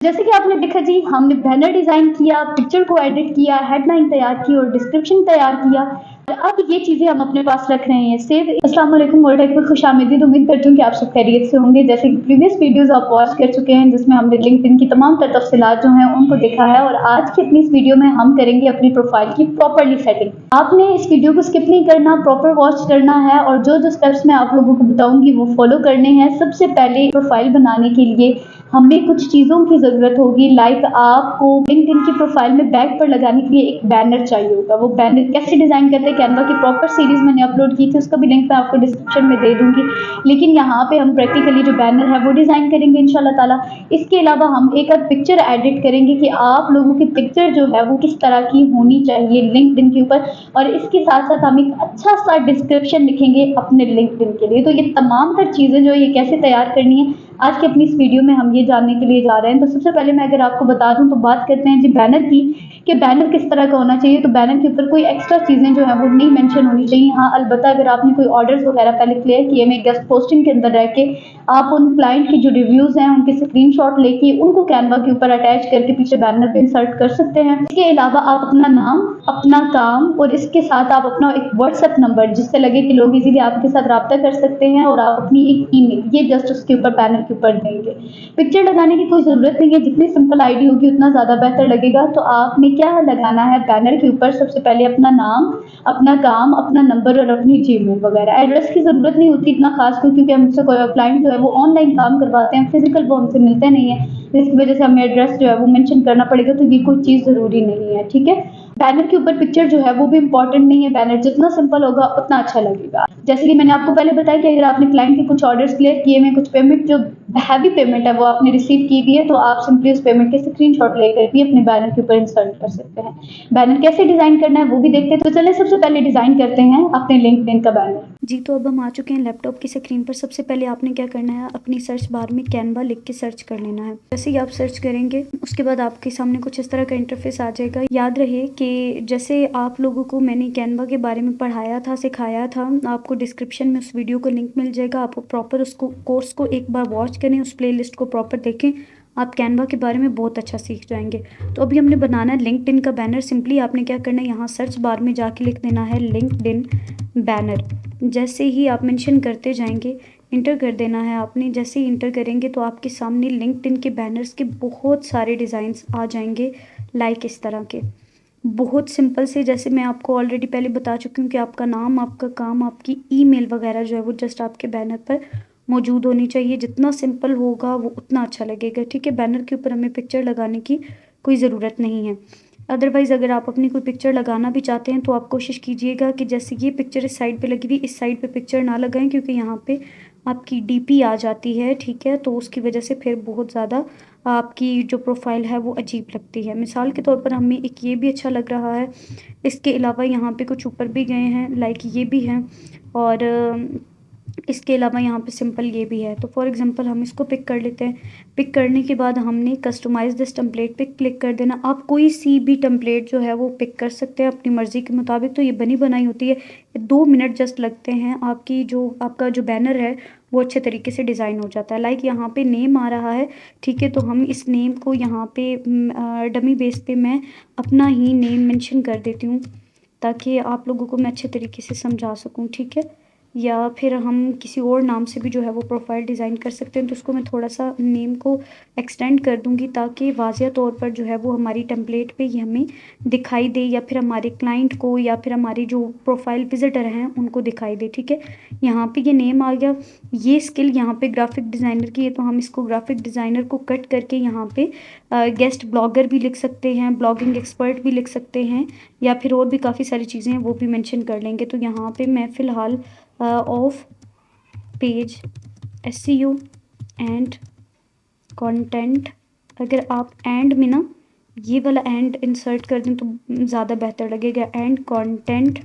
जैसे कि आपने देखा जी, हमने बैनर डिज़ाइन किया, पिक्चर को एडिट किया, हेडलाइन तैयार की और डिस्क्रिप्शन तैयार किया। और अब ये चीज़ें हम अपने पास रख रहे हैं सेव। अस्सलाम वालेकुम, वर्ल्ड टेक में खुशामदीद। उम्मीद करती हूँ कि आप सब खैरियत से होंगे। जैसे कि प्रीवियस वीडियोज़ आप वॉच कर चुके हैं जिसमें हमने लिंक्डइन की तमाम तर तफ़सीलात जो हैं उनको देखा है, और आज की अपनी इस वीडियो में हम करेंगे अपनी प्रोफाइल की प्रॉपर्ली सेटिंग। आपने इस वीडियो को स्किप नहीं करना, प्रॉपर वॉच करना है और जो स्टेप्स मैं आप लोगों को बताऊंगी वो फॉलो करने हैं। सबसे पहले प्रोफाइल बनाने के लिए हमें कुछ चीज़ों की ज़रूरत होगी। लाइक आपको लिंक्डइन की प्रोफाइल में बैक पर लगाने के लिए एक बैनर चाहिए होगा। वो बैनर कैसे डिज़ाइन करते हैं, कैनवा की प्रॉपर सीरीज़ मैंने अपलोड की थी, उसका भी लिंक मैं आपको डिस्क्रिप्शन में दे दूंगी। लेकिन यहाँ पे हम प्रैक्टिकली जो बैनर है वो डिज़ाइन करेंगे इंशाल्लाह ताला। इसके अलावा हम एक आध पिक्चर एडिट करेंगे कि आप लोगों की पिक्चर जो है वो किस तरह की होनी चाहिए लिंक्डइन के ऊपर, और इसके साथ साथ हम एक अच्छा सा डिस्क्रिप्शन लिखेंगे अपने लिंक्डइन के लिए। तो ये तमाम तर चीज़ें जो ये कैसे तैयार करनी है आज की अपनी इस वीडियो में हम ये जानने के लिए जा रहे हैं। तो सबसे पहले मैं अगर आपको बता दूं तो बात करते हैं जी बैनर की, कि बैनर किस तरह का होना चाहिए। तो बैनर के ऊपर कोई एक्स्ट्रा चीज़ें जो है वो नहीं मेंशन होनी चाहिए। हाँ, अलबत्ता अगर आपने कोई ऑर्डर्स वगैरह पहले क्लियर किए में गेस्ट पोस्टिंग के अंदर रह के आप उन क्लाइंट की जो रिव्यूज़ हैं उनके स्क्रीनशॉट लेके उनको कैनवा के ऊपर अटैच करके पीछे बैनर पे इंसर्ट कर सकते हैं। इसके अलावा आप अपना नाम, अपना काम और इसके साथ आप अपना एक व्हाट्सएप नंबर जिससे लगे कि लोग इजीली आपके साथ रब्ता कर सकते हैं, और आप अपनी एक ईमेल, ये जस्ट उसके ऊपर बैनर के ऊपर देंगे। पिक्चर लगाने की कोई ज़रूरत नहीं है, जितनी सिंपल आईडी होगी उतना ज़्यादा बेहतर लगेगा। तो आपने क्या लगाना है बैनर के ऊपर, सबसे पहले अपना नाम, अपना काम, अपना नंबर और अपनी जीमेल वगैरह। एड्रेस की ज़रूरत नहीं होती इतना खास, क्योंकि हमसे कोई क्लाइंट जो है वो ऑनलाइन काम करवाते हैं, फिजिकल वो हमसे मिलते नहीं है, जिसकी वजह से हमें एड्रेस जो है वो मेंशन करना पड़ेगा। तो ये कोई चीज़ ज़रूरी नहीं है, ठीक है। बैनर के ऊपर पिक्चर जो है वो भी इंपॉर्टेंट नहीं है, बैनर जितना सिंपल होगा उतना अच्छा लगेगा। जैसे कि मैंने आपको पहले बताया कि अगर आपने क्लाइंट के कुछ ऑर्डर्स क्लियर किए हैं, कुछ पेमेंट जो हैवी पेमेंट है वो आपने रिसीव की भी है, तो आप सिंपली उस पेमेंट के स्क्रीनशॉट लेकर भी अपने बैनर के ऊपर इंसर्ट कर सकते हैं। बैनर कैसे डिजाइन करना है वो भी देखते हैं। तो चलिए सबसे पहले डिजाइन करते हैं अपने लिंक्डइन का बैनर। जी, तो अब हम आ चुके हैं लैपटॉप की स्क्रीन पर। सबसे पहले आपने क्या करना है, अपनी सर्च बार में कैनवा लिख के सर्च कर लेना है। जैसे ही आप सर्च करेंगे उसके बाद आपके सामने कुछ इस तरह का इंटरफेस आ जाएगा। याद रहे कि जैसे आप लोगों को मैंने कैनवा के बारे में पढ़ाया था, सिखाया था, आपको डिस्क्रिप्शन में उस वीडियो को लिंक मिल जाएगा। आप प्रॉपर उसको कोर्स को एक बार वॉच करें, उस प्ले लिस्ट को प्रॉपर देखें, आप कैनवा के बारे में बहुत अच्छा सीख जाएंगे। तो अभी हमने बनाना है लिंक्डइन का बैनर। सिंपली आपने क्या करना है, यहाँ सर्च बार में जाके लिख देना है लिंक्डइन बैनर। जैसे ही आप मेंशन करते जाएंगे, इंटर कर देना है आपने। जैसे ही इंटर करेंगे तो आपके सामने लिंक्डइन के बैनर्स के बहुत सारे डिज़ाइंस आ जाएंगे, लाइक इस तरह के। बहुत सिंपल से, जैसे मैं आपको ऑलरेडी पहले बता चुकी हूँ कि आपका नाम, आपका काम, आपकी ईमेल वगैरह जो है वो जस्ट आपके बैनर पर मौजूद होनी चाहिए। जितना सिंपल होगा वो उतना अच्छा लगेगा, ठीक है। बैनर के ऊपर हमें पिक्चर लगाने की कोई ज़रूरत नहीं है। अदरवाइज़ अगर आप अपनी कोई पिक्चर लगाना भी चाहते हैं तो आप कोशिश कीजिएगा कि जैसे ये पिक्चर इस साइड पे लगी हुई, इस साइड पे पिक्चर ना लगाएं, क्योंकि यहाँ पे आपकी डीपी आ जाती है, ठीक है। तो उसकी वजह से फिर बहुत ज़्यादा आपकी जो प्रोफाइल है वो अजीब लगती है। मिसाल के तौर पर हमें एक ये भी अच्छा लग रहा है। इसके अलावा यहाँ पे कुछ ऊपर भी गए हैं, लाइक ये भी हैं, और इसके अलावा यहाँ पे सिंपल ये भी है। तो फॉर एग्जांपल हम इसको पिक कर लेते हैं। पिक करने के बाद हमने कस्टमाइज दिस टेम्पलेट पे क्लिक कर देना। आप कोई सी भी टेम्पलेट जो है वो पिक कर सकते हैं अपनी मर्ज़ी के मुताबिक। तो ये बनी बनाई होती है, 2 मिनट जस्ट लगते हैं, आपका जो बैनर है वो अच्छे तरीके से डिज़ाइन हो जाता है। लाइक यहाँ पे नेम आ रहा है, ठीक है। तो हम इस नेम को यहाँ पे डमी बेस पे मैं अपना ही नेम मेंशन कर देती हूँ, ताकि आप लोगों को मैं अच्छे तरीके से समझा सकूँ, ठीक है। या फिर हम किसी और नाम से भी जो है वो प्रोफाइल डिज़ाइन कर सकते हैं। तो उसको मैं थोड़ा सा नेम को एक्सटेंड कर दूंगी, ताकि वाज़िया तौर पर जो है वो हमारी टेम्पलेट पे ये हमें दिखाई दे, या फिर हमारे क्लाइंट को, या फिर हमारी जो प्रोफाइल विजिटर हैं उनको दिखाई दे, ठीक है। यहाँ पे ये नेम आ गया। ये स्किल यहाँ पे ग्राफिक डिज़ाइनर की है, तो हम इसको ग्राफिक डिज़ाइनर को कट करके यहाँ पे गेस्ट ब्लॉगर भी लिख सकते हैं, ब्लॉगिंग एक्सपर्ट भी लिख सकते हैं, या फिर और भी काफ़ी सारी चीज़ें हैं वो भी मेंशन कर लेंगे। तो यहाँ पे मैं फ़िलहाल of page SEO and content, अगर आप एंड में ना ये वाला एंड इंसर्ट कर दें तो ज़्यादा बेहतर लगेगा। एंड कंटेंट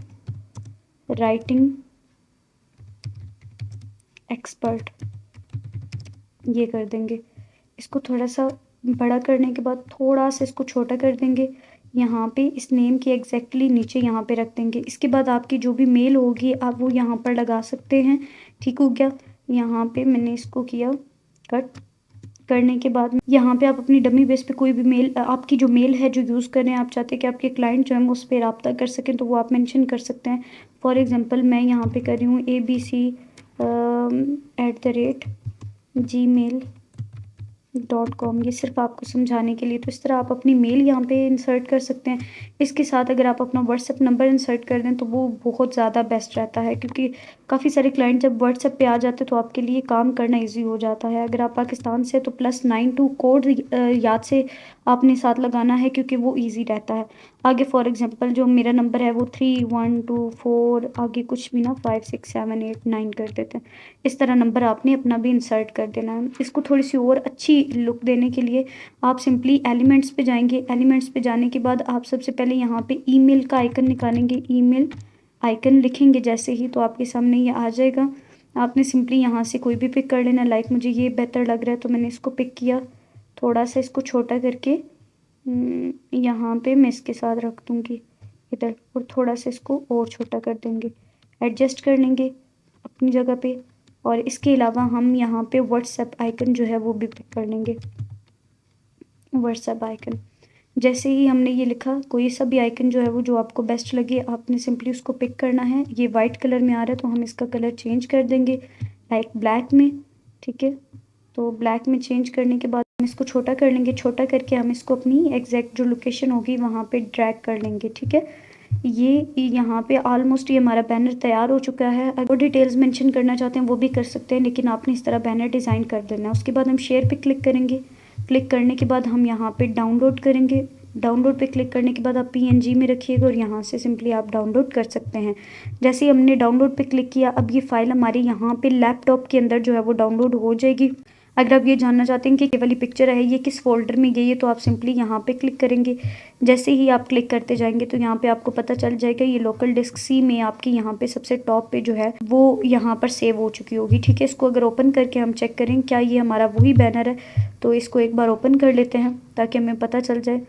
राइटिंग एक्सपर्ट, ये कर देंगे। इसको थोड़ा सा बड़ा करने के बाद थोड़ा सा इसको छोटा कर देंगे। यहाँ पे इस नेम के एग्जैक्टली नीचे यहाँ पे रख देंगे। इसके बाद आपकी जो भी मेल होगी आप वो यहाँ पर लगा सकते हैं, ठीक हो गया। यहाँ पे मैंने इसको किया कट, करने के बाद यहाँ पे आप अपनी डमी बेस पे कोई भी मेल, आपकी जो मेल है जो यूज़ कर रहे हैं, आप चाहते हैं कि आपके क्लाइंट जो है उस पर रब्ता कर सकें, तो वो आप मेंशन कर सकते हैं। फॉर एग्जांपल मैं यहाँ पे कर रही हूँ abc@gmail.com, ये सिर्फ आपको समझाने के लिए। तो इस तरह आप अपनी मेल यहाँ पे इंसर्ट कर सकते हैं। इसके साथ अगर आप अपना व्हाट्सएप नंबर इंसर्ट कर दें तो वो बहुत ज़्यादा बेस्ट रहता है, क्योंकि काफ़ी सारे क्लाइंट जब व्हाट्सएप पे आ जाते हैं तो आपके लिए काम करना ईजी हो जाता है। अगर आप पाकिस्तान से तो +92 कोड याद से आपने साथ लगाना है, क्योंकि वो ईजी रहता है। आगे फॉर एग्जांपल जो मेरा नंबर है वो 3124, आगे कुछ भी ना 5678 9 कर देते हैं। इस तरह नंबर आपने अपना भी इंसर्ट कर देना है। इसको थोड़ी सी और अच्छी लुक देने के लिए आप सिंपली एलिमेंट्स पे जाएंगे। एलिमेंट्स पे जाने के बाद आप सबसे पहले यहाँ पे ईमेल का आइकन निकालेंगे। ईमेल आइकन लिखेंगे जैसे ही, तो आपके सामने ये आ जाएगा। आपने सिंपली यहाँ से कोई भी पिक कर लेना। लाइक मुझे ये बेहतर लग रहा है तो मैंने इसको पिक किया। थोड़ा सा इसको छोटा करके यहाँ पे मैं इसके साथ रख दूँगी इधर, और थोड़ा सा इसको और छोटा कर देंगे, एडजस्ट कर लेंगे अपनी जगह पे। और इसके अलावा हम यहाँ पे व्हाट्सएप आइकन जो है वो भी पिक कर लेंगे। व्हाट्सएप आइकन जैसे ही हमने ये लिखा, कोई सा भी आइकन जो है वो जो आपको बेस्ट लगे आपने सिंपली उसको पिक करना है। ये वाइट कलर में आ रहा है तो हम इसका कलर चेंज कर देंगे लाइक ब्लैक में, ठीक है। तो ब्लैक में चेंज करने के बाद हम इसको छोटा कर लेंगे। छोटा करके हम इसको अपनी एग्जैक्ट जो लोकेशन होगी वहाँ पे ड्रैग कर लेंगे, ठीक है। ये यहाँ पे ऑलमोस्ट ये हमारा बैनर तैयार हो चुका है। अगर डिटेल्स मेंशन करना चाहते हैं वो भी कर सकते हैं, लेकिन आपने इस तरह बैनर डिज़ाइन कर देना है। उसके बाद हम शेयर पे क्लिक करेंगे। क्लिक करने के बाद हम यहाँ पे डाउनलोड करेंगे। डाउनलोड पे क्लिक करने के बाद आप PNG में रखिएगा और यहाँ से सिंपली आप डाउनलोड कर सकते हैं। जैसे ही हमने डाउनलोड पे क्लिक किया, अब ये फ़ाइल हमारी यहाँ पे लैपटॉप के अंदर जो है वो डाउनलोड हो जाएगी। अगर आप ये जानना चाहते हैं कि ये वाली पिक्चर है ये किस फोल्डर में गई है, तो आप सिंपली यहाँ पे क्लिक करेंगे। जैसे ही आप क्लिक करते जाएंगे तो यहाँ पे आपको पता चल जाएगा ये लोकल डिस्क C में आपकी यहाँ पे सबसे टॉप पे जो है वो यहाँ पर सेव हो चुकी होगी, ठीक है। इसको अगर ओपन करके हम चेक करें क्या ये हमारा वही बैनर है, तो इसको एक बार ओपन कर लेते हैं ताकि हमें पता चल जाए।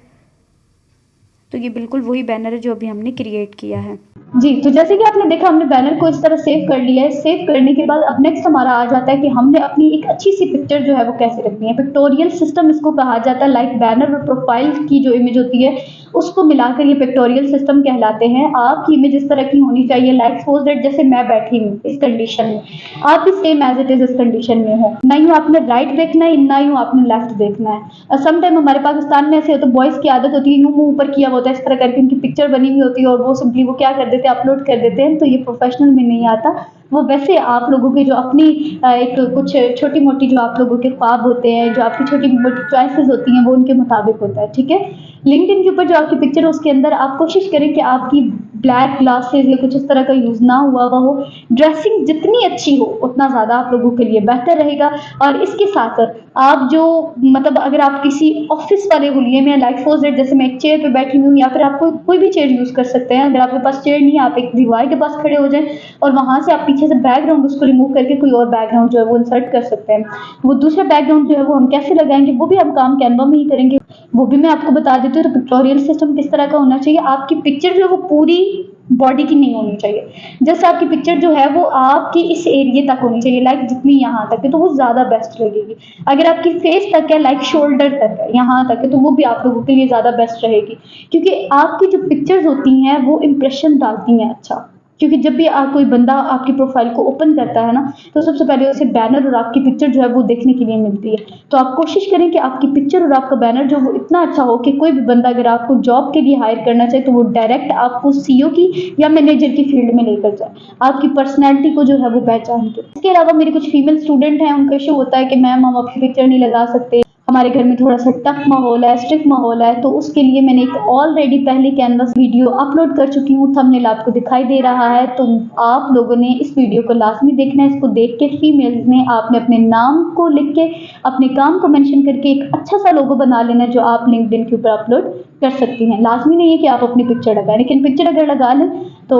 तो ये बिल्कुल वही बैनर है जो अभी हमने क्रिएट किया है। जी, तो जैसे कि आपने देखा हमने बैनर को इस तरह सेव कर लिया है। सेव करने के बाद अब नेक्स्ट हमारा आ जाता है कि हमने अपनी एक अच्छी सी पिक्चर जो है वो कैसे रखनी है। पिक्टोरियल सिस्टम इसको कहा जाता है। लाइक बैनर और प्रोफाइल की जो इमेज होती है उसको मिलाकर ये पिक्टोरियल सिस्टम कहलाते हैं। आपकी इमेज इस तरह की होनी चाहिए, लाइक सपोज दैट जैसे मैं बैठी हूँ इस कंडीशन में, आप भी सेम एज इट इज इस कंडीशन में हो। ना यूँ आपने राइट देखना है, ना यूँ आपने लेफ्ट देखना है। समटाइम हमारे पाकिस्तान में ऐसे होता है, बॉयज़ की आदत होती है यूँ मुँह ऊपर किया होता है, इस तरह करके उनकी पिक्चर बनी हुई होती है और वो सिंपली वो क्या कर देते हैं, अपलोड कर देते हैं। तो ये प्रोफेशनल में नहीं आता। वो वैसे आप लोगों के जो अपनी एक कुछ छोटी मोटी जो आप लोगों के ख्वाब होते हैं, जो आपकी छोटी मोटी चॉइसेस होती हैं, वो उनके मुताबिक होता है, ठीक है। लिंक्डइन के ऊपर जो आपकी पिक्चर है उसके अंदर आप कोशिश करें कि आपकी ब्लैक ग्लासेस या कुछ इस तरह का यूज़ ना हुआ हो। ड्रेसिंग जितनी अच्छी हो उतना ज़्यादा आप लोगों के लिए बेहतर रहेगा। और इसके साथ आप जो मतलब अगर आप किसी ऑफिस वाले हुलिये में, लाइक सपोज दैट जैसे मैं एक चेयर पे बैठी हूँ, या फिर आप कोई भी चेयर यूज़ कर सकते हैं। अगर आपके पास चेयर नहीं है, आप एक दीवार के पास खड़े हो जाएं और वहाँ से आप पीछे से बैकग्राउंड उसको रिमूव करके कोई और बैकग्राउंड जो है वो इंसर्ट कर सकते हैं। वो दूसरा बैकग्राउंड जो है वो हम कैसे लगाएंगे वो भी हम काम कैनवा में ही करेंगे, वो भी मैं आपको बता देती हूँ। तो पिक्टोरियल सिस्टम किस तरह का होना चाहिए, आपकी पिक्चर जो है वो पूरी बॉडी की नहीं होनी चाहिए। जैसे आपकी पिक्चर जो है वो आपकी इस एरिए तक होनी चाहिए, लाइक जितनी यहाँ तक है तो वो ज़्यादा बेस्ट लगेगी। अगर आपकी फेस तक है, लाइक शोल्डर तक है, यहाँ तक है, तो वो भी आप लोगों के लिए ज़्यादा बेस्ट रहेगी। क्योंकि आपकी जो पिक्चर्स होती हैं वो इम्प्रेशन डालती हैं अच्छा। क्योंकि जब भी कोई बंदा आपकी प्रोफाइल को ओपन करता है ना, तो सबसे पहले उसे बैनर और आपकी पिक्चर जो है वो देखने के लिए मिलती है। तो आप कोशिश करें कि आपकी पिक्चर और आपका बैनर जो वो इतना अच्छा हो कि कोई भी बंदा अगर आपको जॉब के लिए हायर करना चाहे तो वो डायरेक्ट आपको CEO की या मैनेजर की फील्ड में लेकर जाए, आपकी पर्सनैलिटी को जो है वो पहचान के। इसके अलावा मेरे कुछ फीमेल स्टूडेंट हैं, उनका इशू होता है कि मैम हम अपनी पिक्चर नहीं लगा सकते, हमारे घर में थोड़ा सा टफ माहौल है, स्ट्रिक्ट माहौल है। तो उसके लिए मैंने एक ऑलरेडी पहले कैनवस वीडियो अपलोड कर चुकी हूँ, थंबनेल आपको दिखाई दे रहा है। तो आप लोगों ने इस वीडियो को लाजमी देखना है। इसको देख के फीमेल्स ने आपने अपने नाम को लिख के अपने काम को मेंशन करके एक अच्छा सा लोगो बना लेना है जो आप लिंक्डइन के ऊपर अपलोड कर सकती हैं। लाजमी नहीं है कि आप अपनी पिक्चर लगाएं, लेकिन पिक्चर अगर लगा लें तो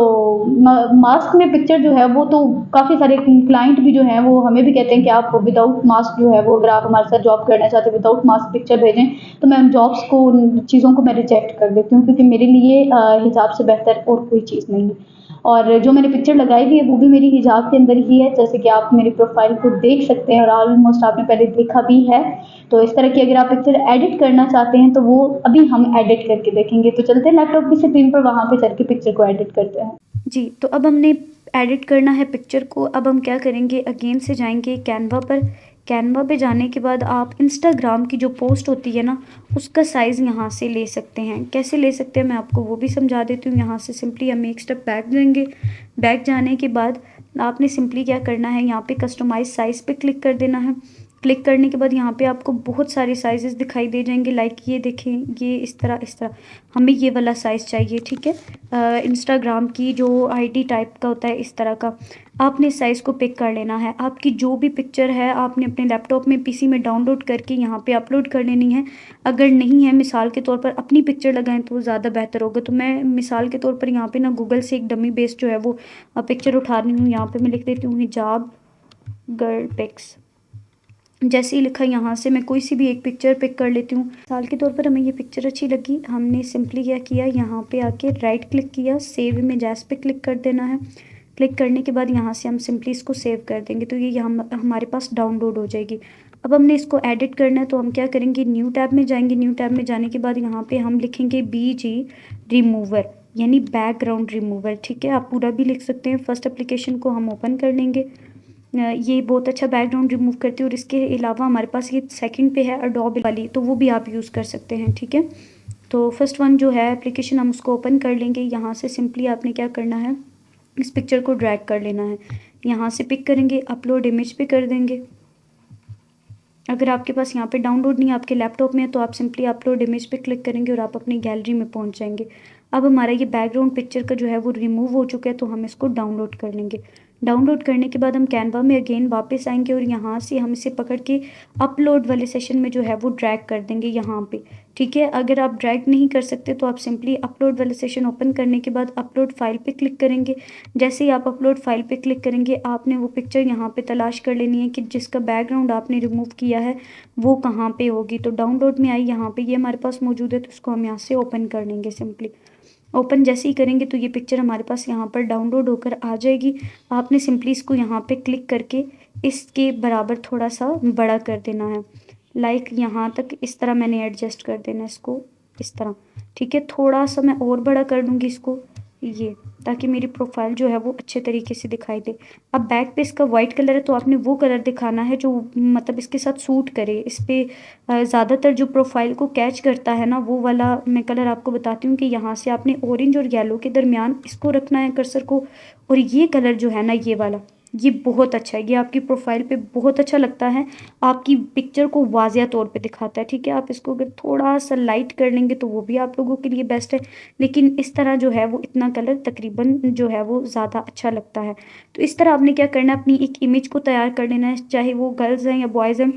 मास्क में पिक्चर जो है वो तो काफ़ी सारे क्लाइंट भी जो हैं वो हमें भी कहते हैं कि आप विदाउट मास्क जो है वो अगर आप हमारे साथ जॉब करना चाहते हैं विदाउट मास्क पिक्चर भेजें, तो मैं उन जॉब्स को उन चीज़ों को मैं रिजेक्ट कर देती हूँ, क्योंकि मेरे लिए हिजाब से बेहतर और कोई चीज़ नहीं है। और जो मैंने पिक्चर लगाई हुई है वो भी मेरी हिजाब के अंदर ही है, जैसे कि आप मेरी प्रोफाइल को देख सकते हैं और ऑलमोस्ट आपने पहले देखा भी है। तो इस तरह की अगर आप पिक्चर एडिट करना चाहते हैं तो वो अभी हम एडिट करके देखेंगे। तो चलते हैं लैपटॉप की स्क्रीन पर, वहाँ पे चल के पिक्चर को एडिट करते हैं। जी, तो अब हमने एडिट करना है पिक्चर को। अब हम क्या करेंगे, अगेन से जाएंगे कैनवा पर। कैनवा पे जाने के बाद आप इंस्टाग्राम की जो पोस्ट होती है ना, उसका साइज़ यहाँ से ले सकते हैं। कैसे ले सकते हैं मैं आपको वो भी समझा देती हूँ। यहाँ से सिंपली हम एक स्टेप बैक जाएंगे। बैक जाने के बाद आपने सिंपली क्या करना है, यहाँ पे कस्टमाइज साइज़ पे क्लिक कर देना है। क्लिक करने के बाद यहाँ पे आपको बहुत सारे साइजेस दिखाई दे जाएंगे। लाइक ये देखें, ये इस तरह हमें ये वाला साइज़ चाहिए, ठीक है। इंस्टाग्राम की जो आईडी टाइप का होता है, इस तरह का आपने साइज़ को पिक कर लेना है। आपकी जो भी पिक्चर है आपने अपने लैपटॉप में पीसी में डाउनलोड करके यहाँ पे अपलोड कर लेनी है। अगर नहीं है, मिसाल के तौर पर अपनी पिक्चर लगाएं तो ज़्यादा बेहतर होगा। तो मैं मिसाल के तौर पर यहाँ पे ना गूगल से एक डमी बेस्ड जो है वो पिक्चर उठा रही हूँ। यहाँ पे मैं लिख देती हूँ हिजाब गर्ल पिक्स। जैसे ही लिखा यहाँ से मैं कोई सी भी एक पिक्चर पिक कर लेती हूँ। मिसाल के तौर पर हमें ये पिक्चर अच्छी लगी, हमने सिंपली क्या किया, यहाँ पे आके राइट क्लिक किया, सेव इमेज एज पे क्लिक कर देना है। क्लिक करने के बाद यहाँ से हम सिंपली इसको सेव कर देंगे, तो ये हमारे पास डाउनलोड हो जाएगी। अब हमने इसको एडिट करना है, तो हम क्या करेंगे, न्यू टैब में जाएंगे। न्यू टैब में जाने के बाद यहाँ पे हम लिखेंगे BG रिमूवर, यानी बैकग्राउंड रिमूवर, ठीक है। आप पूरा भी लिख सकते हैं। फर्स्ट एप्लीकेशन को हम ओपन कर लेंगे। ये बहुत अच्छा बैकग्राउंड रिमूव करती है। और इसके अलावा हमारे पास ये सेकंड पे है अडोबे वाली, तो वो भी आप यूज़ कर सकते हैं, ठीक है। तो फर्स्ट वन जो है एप्लीकेशन, हम उसको ओपन कर लेंगे। यहाँ से सिंपली आपने क्या करना है, इस पिक्चर को ड्रैग कर लेना है। यहाँ से पिक करेंगे, अपलोड इमेज पे कर देंगे। अगर आपके पास यहाँ पे डाउनलोड नहीं है, आपके लैपटॉप में है, तो आप सिंपली अपलोड इमेज पे क्लिक करेंगे और आप अपनी गैलरी में पहुँच जाएंगे। अब हमारा ये बैकग्राउंड पिक्चर का जो है वो रिमूव हो चुका है, तो हम इसको डाउनलोड कर लेंगे। डाउनलोड करने के बाद हम कैनवा में अगेन वापस आएंगे और यहाँ से हम इसे पकड़ के अपलोड वाले सेशन में जो है वो ड्रैग कर देंगे यहाँ पे, ठीक है। अगर आप ड्रैग नहीं कर सकते तो आप सिंपली अपलोड वाले सेशन ओपन करने के बाद अपलोड फाइल पे क्लिक करेंगे। जैसे ही आप अपलोड फाइल पे क्लिक करेंगे, आपने वो पिक्चर यहाँ पे तलाश कर लेनी है कि जिसका बैकग्राउंड आपने रिमूव किया है वो कहाँ पे होगी। तो डाउनलोड में आई, यहाँ पे ये हमारे पास मौजूद है, तो इसको हम यहाँ से ओपन कर लेंगे। सिंपली ओपन जैसे ही करेंगे तो ये पिक्चर हमारे पास यहाँ पर डाउनलोड होकर आ जाएगी। आपने सिंपली इसको यहाँ पे क्लिक करके इसके बराबर थोड़ा सा बड़ा कर देना है। लाइक यहाँ तक इस तरह मैंने एडजस्ट कर देना है इसको, इस तरह, ठीक है। थोड़ा सा मैं और बड़ा कर दूँगी इसको, ये, ताकि मेरी प्रोफाइल जो है वो अच्छे तरीके से दिखाई दे। अब बैक पे इसका वाइट कलर है, तो आपने वो कलर दिखाना है जो मतलब इसके साथ सूट करे। इस पर ज़्यादातर जो प्रोफाइल को कैच करता है ना, वो वाला मैं कलर आपको बताती हूँ कि यहाँ से आपने ऑरेंज और येलो के दरमियान इसको रखना है कर्सर को। और ये कलर जो है ना, ये वाला, ये बहुत अच्छा है, ये आपकी प्रोफाइल पे बहुत अच्छा लगता है, आपकी पिक्चर को वाज़िया तौर पे दिखाता है, ठीक है। आप इसको अगर थोड़ा सा लाइट कर लेंगे तो वो भी आप लोगों के लिए बेस्ट है, लेकिन इस तरह जो है वो इतना कलर तकरीबन जो है वो ज़्यादा अच्छा लगता है। तो इस तरह आपने क्या करना है, अपनी एक इमेज को तैयार कर लेना है, चाहे वो गर्ल्स हैं या बॉयज़ हैं।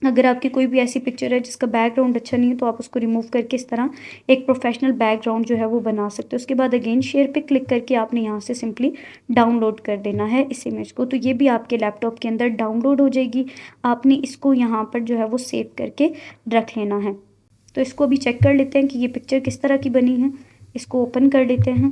अगर आपकी कोई भी ऐसी पिक्चर है जिसका बैकग्राउंड अच्छा नहीं है, तो आप उसको रिमूव करके इस तरह एक प्रोफेशनल बैकग्राउंड जो है वो बना सकते हो। उसके बाद अगेन शेयर पे क्लिक करके आपने यहाँ से सिंपली डाउनलोड कर देना है इस इमेज को। तो ये भी आपके लैपटॉप के अंदर डाउनलोड हो जाएगी। आपने इसको यहाँ पर जो है वो सेव करके रख लेना है। तो इसको अभी चेक कर लेते हैं कि ये पिक्चर किस तरह की बनी है। इसको ओपन कर लेते हैं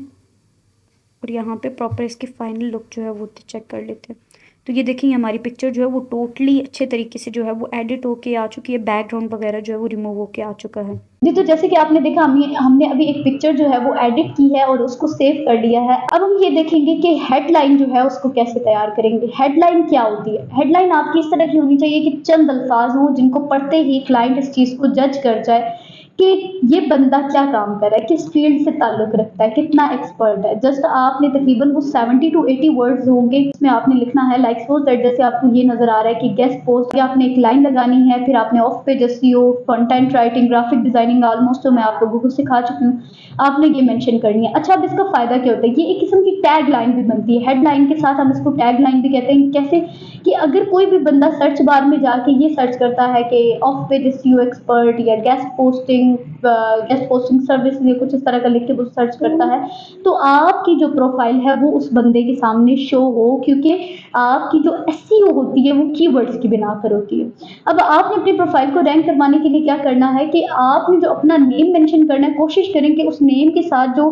और यहाँ पे प्रॉपर इसकी फाइनल लुक जो है वो चेक कर लेते हैं। तो ये देखिए, हमारी पिक्चर जो है वो टोटली अच्छे तरीके से जो है वो एडिट होके आ चुकी है, बैकग्राउंड वगैरह जो है वो रिमूव होके आ चुका है। जी, तो जैसे कि आपने देखा, हमने अभी एक पिक्चर जो है वो एडिट की है और उसको सेव कर लिया है। अब हम ये देखेंगे कि हेडलाइन जो है उसको कैसे तैयार करेंगे। हेडलाइन क्या होती है? हेडलाइन आपकी इस तरह की होनी चाहिए कि चंद अल्फाज हों जिनको पढ़ते ही क्लाइंट इस चीज़ को जज कर जाए कि ये बंदा क्या काम कर रहा है, किस फील्ड से ताल्लुक रखता है, कितना एक्सपर्ट है। जस्ट आपने तकरीबन वो 70 to 80 वर्ड्स होंगे, इसमें आपने लिखना है लाइक सपोज दैट, जैसे आपको ये नजर आ रहा है कि गेस्ट पोस्ट, या आपने एक लाइन लगानी है, फिर आपने of page SEO, content writing, graphic designing, almost तो मैं आपको गूगल सिखा चुकी हूँ, आपने ये मेंशन करनी है। अच्छा, अब इसका फायदा क्या होता है? ये एक किस्म की टैग लाइन भी बनती है। हेडलाइन के साथ हम इसको टैग लाइन भी कहते हैं। कैसे कि अगर कोई भी बंदा सर्च बार में जाके ये सर्च करता है कि ऑफ पेज एसईओ एक्सपर्ट या guest posting posting, guest posting service या कुछ इस तरह का लिख के वो सर्च करता है, तो आपकी जो प्रोफाइल है वो उस बंदे के सामने शो हो, क्योंकि आपकी जो एसईओ होती है वो कीवर्ड्स की बिना पर होती है। अब आपने अपनी प्रोफाइल को रैंक करवाने के लिए क्या करना है कि आपने जो अपना नेम मेंशन करना है, कोशिश करें कि उस नेम के साथ जो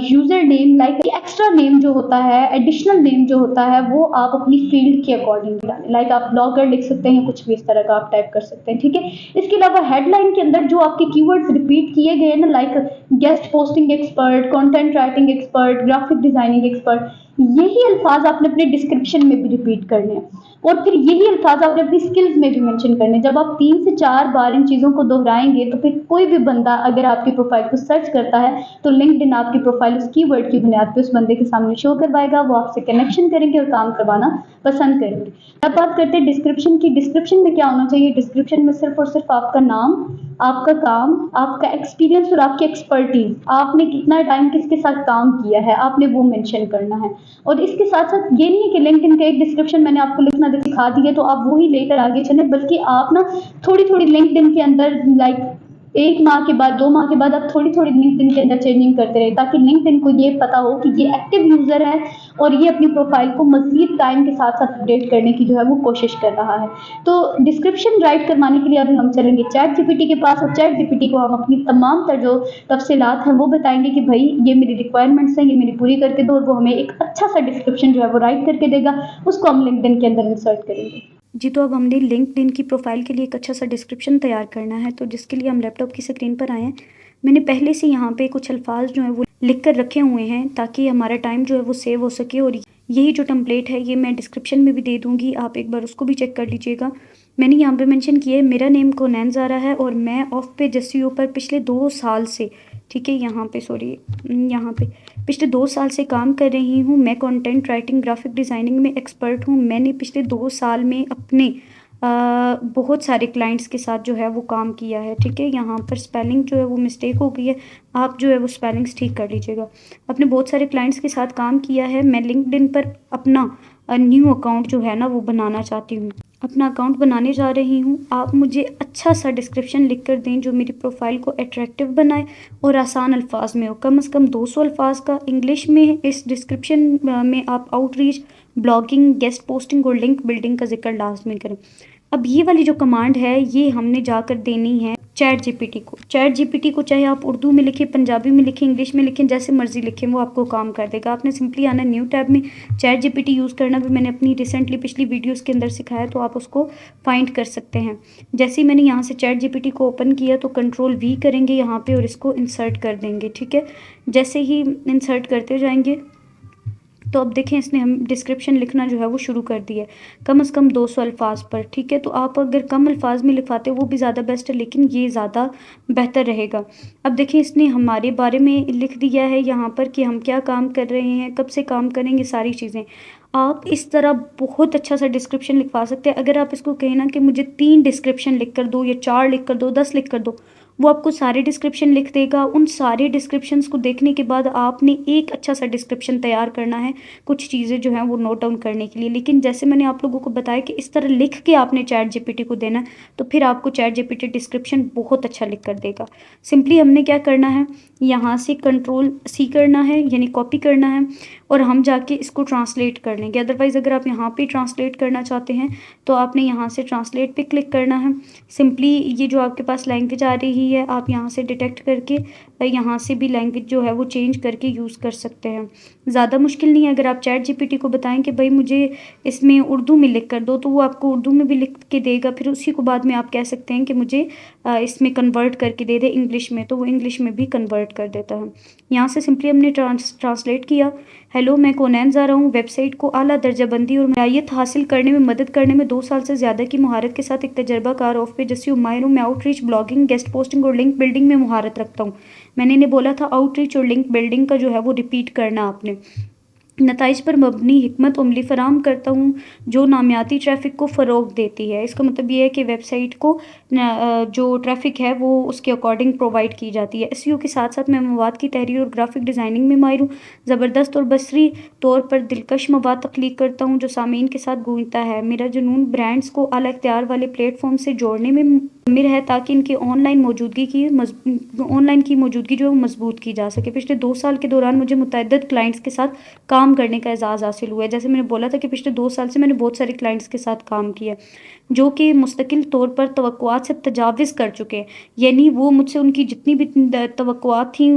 user name like extra name जो होता है, एडिशनल नेम जो होता है, वो आप अपनी फील्ड के अकॉर्डिंग डालें। लाइक आप ब्लॉगर लिख सकते हैं या कुछ भी इस तरह का आप टाइप कर सकते हैं, ठीक है। इसके अलावा हेडलाइन के अंदर जो आपके कीवर्ड्स रिपीट किए गए ना, like guest posting expert, content writing expert, graphic designing expert, यही अल्फाज आपने अपने डिस्क्रिप्शन में भी रिपीट करने हैं, और फिर यही अल्फाज आपने अपनी स्किल्स में भी मेंशन करने हैं। जब आप 3 से 4 बार इन चीज़ों को दोहराएंगे तो फिर कोई भी बंदा अगर आपकी प्रोफाइल को सर्च करता है तो लिंक्डइन आपकी प्रोफाइल उस कीवर्ड की बुनियाद पे उस बंदे के सामने शो करवाएगा, वो आपसे कनेक्शन करेंगे और काम करवाना पसंद करेंगे। अब बात करते हैं डिस्क्रिप्शन की। डिस्क्रिप्शन में क्या होना चाहिए? डिस्क्रिप्शन में सिर्फ और सिर्फ आपका नाम, आपका काम, आपका एक्सपीरियंस और आपकी एक्सपर्टीज, आपने कितना टाइम किसके साथ काम किया है, आपने वो मेंशन करना है। और इसके साथ साथ ये नहीं है कि लिंक्डइन का एक डिस्क्रिप्शन मैंने आपको लिखना सिखा दिया तो आप वही लेकर आगे चलें, बल्कि आप ना थोड़ी थोड़ी लिंक्डइन के अंदर लाइक 1 माह के बाद, 2 माह के बाद आप थोड़ी थोड़ी लिंक्डइन के अंदर चेंजिंग करते रहे, ताकि लिंक्डइन को ये पता हो कि ये एक्टिव यूजर है और ये अपनी प्रोफाइल को मजीद टाइम के साथ साथ अपडेट करने की जो है वो कोशिश कर रहा है। तो डिस्क्रिप्शन राइट करवाने के लिए अभी हम चलेंगे चैट जीपीटी के पास, और चैट जीपीटी को हम अपनी तमाम तर जो तफसीलात हैं वो बताएंगे कि भाई ये मेरी रिक्वायरमेंट्स हैं, ये मेरी पूरी करके दो, और वो हमें एक अच्छा सा डिस्क्रिप्शन जो है वो राइट करके देगा, उसको हम लिंक्डइन के अंदर इंसर्ट करेंगे। जी, तो अब हमने लिंक्डइन की प्रोफाइल के लिए एक अच्छा सा डिस्क्रिप्शन तैयार करना है, तो जिसके लिए हम लैपटॉप की स्क्रीन पर आए हैं। मैंने पहले से यहाँ पे कुछ अल्फाज जो हैं वो लिख कर रखे हुए हैं ताकि हमारा टाइम जो है वो सेव हो सके, और यही जो टेम्पलेट है ये मैं डिस्क्रिप्शन में भी दे दूँगी, आप एक बार उसको भी चेक कर लीजिएगा। मैंने यहाँ पे मेंशन किया है मेरा नेम कोनैन ज़ारा है और मैं ऑफ पेज एसईओ पर पिछले 2 साल से, ठीक है, यहाँ पे पिछले 2 साल से काम कर रही हूँ। मैं कंटेंट राइटिंग, ग्राफिक डिज़ाइनिंग में एक्सपर्ट हूँ। मैंने पिछले 2 साल में अपने बहुत सारे क्लाइंट्स के साथ जो है वो काम किया है, ठीक है। यहाँ पर स्पेलिंग जो है वो मिस्टेक हो गई है, आप जो है वो स्पेलिंग्स ठीक कर लीजिएगा। अपने बहुत सारे क्लाइंट्स के साथ काम किया है। मैं लिंक्डइन पर अपना न्यू अकाउंट जो है ना वो बनाना चाहती हूँ, अपना अकाउंट बनाने जा रही हूँ। आप मुझे अच्छा सा डिस्क्रिप्शन लिख कर दें जो मेरी प्रोफाइल को अट्रैक्टिव बनाए और आसान अल्फाज में हो, कम से कम 200 अल्फाज का। इंग्लिश में इस डिस्क्रिप्शन में आप आउटरीच, ब्लॉगिंग, गेस्ट पोस्टिंग और लिंक बिल्डिंग का जिक्र लाजमी करें। अब ये वाली जो कमांड है ये हमने जाकर देनी है चैट जीपीटी को। चैट जीपीटी को चाहे आप उर्दू में लिखें, पंजाबी में लिखें, इंग्लिश में लिखें, जैसे मर्जी लिखें, वो आपको काम कर देगा। आपने सिंपली आना न्यू टैब में, चैट जीपीटी यूज़ करना भी मैंने अपनी रिसेंटली पिछली वीडियोस के अंदर सिखाया, तो आप उसको फाइंड कर सकते हैं। जैसे ही मैंने यहाँ से चैट जीपीटी को ओपन किया तो कंट्रोल V करेंगे यहाँ पे और इसको इंसर्ट कर देंगे, ठीक है। जैसे ही इंसर्ट करते जाएंगे तो अब देखें इसने हम डिस्क्रिप्शन लिखना जो है वो शुरू कर दिया है, कम से कम 200 अल्फाज पर, ठीक है। तो आप अगर कम अल्फाज में लिखवाते वो भी ज़्यादा बेस्ट है, लेकिन ये ज़्यादा बेहतर रहेगा। अब देखें इसने हमारे बारे में लिख दिया है यहाँ पर कि हम क्या काम कर रहे हैं, कब से काम करेंगे, सारी चीज़ें। आप इस तरह बहुत अच्छा सा डिस्क्रिप्शन लिखवा सकते हैं। अगर आप इसको कहें ना कि मुझे 3 डिस्क्रिप्शन लिख कर दो या 4 लिख कर दो, 10 लिख कर दो, वो आपको सारे डिस्क्रिप्शन लिख देगा। उन सारे डिस्क्रिप्शंस को देखने के बाद आपने एक अच्छा सा डिस्क्रिप्शन तैयार करना है, कुछ चीज़ें जो हैं वो नोट डाउन करने के लिए। लेकिन जैसे मैंने आप लोगों को बताया कि इस तरह लिख के आपने चैट जीपीटी को देना है, तो फिर आपको चैट जीपीटी डिस्क्रिप्शन बहुत अच्छा लिख कर देगा। सिंपली हमने क्या करना है, यहाँ से कंट्रोल C करना है, यानी कॉपी करना है, और हम जाके इसको ट्रांसलेट कर लेंगे। अदरवाइज़ अगर आप यहाँ पे ट्रांसलेट करना चाहते हैं तो आपने यहाँ से ट्रांसलेट पे क्लिक करना है। सिंपली ये जो आपके पास लैंग्वेज आ रही है आप यहाँ से डिटेक्ट करके यहाँ से भी लैंग्वेज जो है वो चेंज करके यूज़ कर सकते हैं। ज़्यादा मुश्किल नहीं है। अगर आप चैट जीपीटी को बताएं कि भाई मुझे इसमें उर्दू में लिख कर दो, तो वो आपको उर्दू में भी लिख के देगा। फिर उसी को बाद में आप कह सकते हैं कि मुझे इसमें कन्वर्ट करके दे दे इंग्लिश में, तो वो इंग्लिश में भी कन्वर्ट कर देता है। यहाँ से सिंपली हमने ट्रांसलेट किया। हेलो, मैं कोनैन ज़ारा हूँ। वेबसाइट को आला दर्जाबंदी और मयायत हासिल करने में मदद करने में 2 साल से ज़्यादा की महारत के साथ एक तजर्बाकार ऑफ पेज एसईओ माहिर हूँ। मैं आउटरीच, ब्लॉगिंग, गेस्ट पोस्टिंग और लिंक बिल्डिंग में महारत रखता हूँ। मैंने इन्हें बोला था आउटरीच और लिंक बिल्डिंग का जो है वो रिपीट करना आपने। नताइज पर मबनी हिकमत अमली फराम करता हूँ जो नामियाती ट्रैफ़िक को फ़रोग देती है। इसका मतलब ये है कि वेबसाइट को जो ट्रैफ़िक है वो उसके अकॉर्डिंग प्रोवाइड की जाती है। एसईओ के साथ साथ मैं मवाद की तहरीर और ग्राफिक डिज़ाइनिंग में माहिर हूँ। ज़बरदस्त और बसरी तौर पर दिलकश मवाद तख्लीक करता हूँ जो सामीन के साथ गूंजता है। मेरा जुनून ब्रांड्स को आला इख्तियार वाले प्लेटफॉर्म से जोड़ने में मुस्तमिर है ताकि इनकी ऑनलाइन की मौजूदगी जो है वो मजबूत की जा सके। पिछले 2 साल के दौरान मुझे मुतअद्दिद क्लाइंट्स के साथ काम करने का एजाज़ हासिल हुआ है। जैसे मैंने बोला था कि पिछले 2 साल से मैंने बहुत सारे क्लाइंट्स के साथ काम किया है, जो कि मुस्तकिल तौर पर तवक्कुआत से तजाविज़ कर चुके हैं। यानी वो मुझसे उनकी जितनी भी तवक्कुआत थी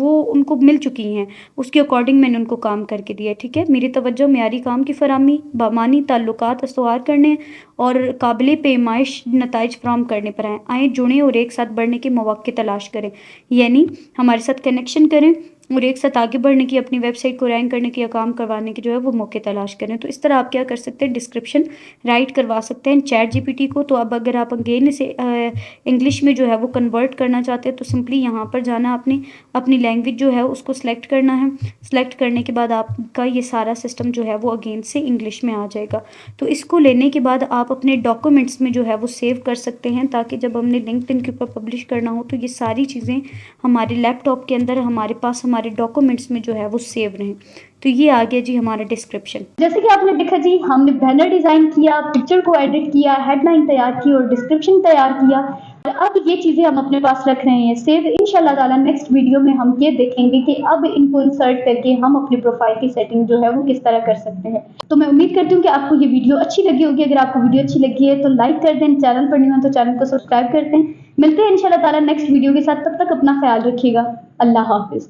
वो उनको मिल चुकी हैं, उसके अकॉर्डिंग मैंने उनको काम करके दिया है, ठीक है। मेरी तवज्जो मेयारी काम की फराहमी, बामानी ताल्लुकात इस्तवार करने और काबिल पेमाइश नताइज फराहम करने पर आएँ, जुड़ें और एक साथ बढ़ने के मौक़े तलाश करें। यानी हमारे साथ कनेक्शन करें और एक साथ आगे बढ़ने की, अपनी वेबसाइट को रैंक करने की या काम करवाने की जो है वो मौके तलाश करें। तो इस तरह आप क्या कर सकते हैं, डिस्क्रिप्शन राइट करवा सकते हैं चैट जीपीटी को। तो अब अगर आप अगेन इसे इंग्लिश में जो है वो कन्वर्ट करना चाहते हैं तो सिंपली यहाँ पर जाना, अपनी लैंग्वेज जो है उसको सिलेक्ट करना है। सिलेक्ट करने के बाद आपका ये सारा सिस्टम जो है वो अगेन से इंग्लिश में आ जाएगा। तो इसको लेने के बाद आप अपने डॉक्यूमेंट्स में जो है वो सेव कर सकते हैं, ताकि जब हमने लिंक्डइन के ऊपर पब्लिश करना हो तो ये सारी चीज़ें हमारे लैपटॉप के अंदर हमारे पास हमारे डॉक्यूमेंट्स में जो है वो सेव रहें। तो ये आ गया जी हमारा डिस्क्रिप्शन। जैसे कि आपने देखा जी, हमने बैनर डिजाइन किया, पिक्चर को एडिट किया, हेडलाइन तैयार की और डिस्क्रिप्शन तैयार किया। अब ये चीजें हम अपने पास रख रहे हैं सेव। इंशाल्लाह ताला नेक्स्ट वीडियो में हम ये देखेंगे कि अब इनको इंसर्ट करके हम अपनी प्रोफाइल की सेटिंग जो है वो किस तरह कर सकते हैं। तो मैं उम्मीद करती हूँ कि आपको ये वीडियो अच्छी लगी होगी। अगर आपको वीडियो अच्छी लगी है तो लाइक कर दें, चैनल पर न्यू है तो चैनल को सब्सक्राइब कर दें। मिलते हैं इंशाल्लाह ताला नेक्स्ट वीडियो के साथ, तब तक अपना ख्याल रखिएगा। अल्लाह हाफिज।